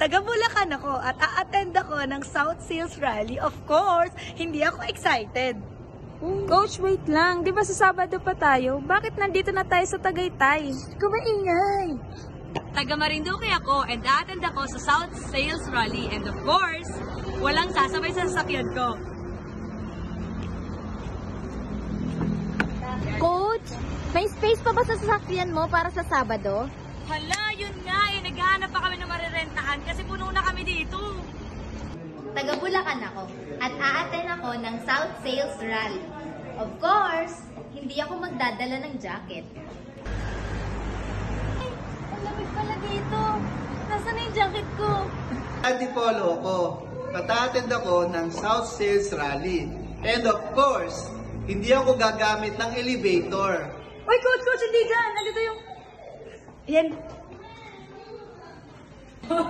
Taga Bulacan ako at a-attend ako ng South Sales Rally. Of course, hindi ako excited. Coach, wait lang. Di ba sa Sabado pa tayo? Bakit nandito na tayo sa Tagaytay? Kumaingay! Taga Marinduque ako and attend ako sa South Sales Rally and of course, walang sasabay sa sasakyan ko. Coach, may space pa ba sa sasakyan mo para sa Sabado? Hala, yun nga eh. Naghahanap pa kami ng marirentahan kasi puno na kami dito. Taga Bulacan ako at a-attend ako ng South Sales Rally. Of course, hindi ako magdadala ng jacket. Ay, ang lamig pala dito. Nasaan na yung jacket ko? Antipolo ako. At-attend ako ng South Sales Rally. And of course, hindi ako gagamit ng elevator. Uy, coach, hindi dyan! Nandito yung... Yan,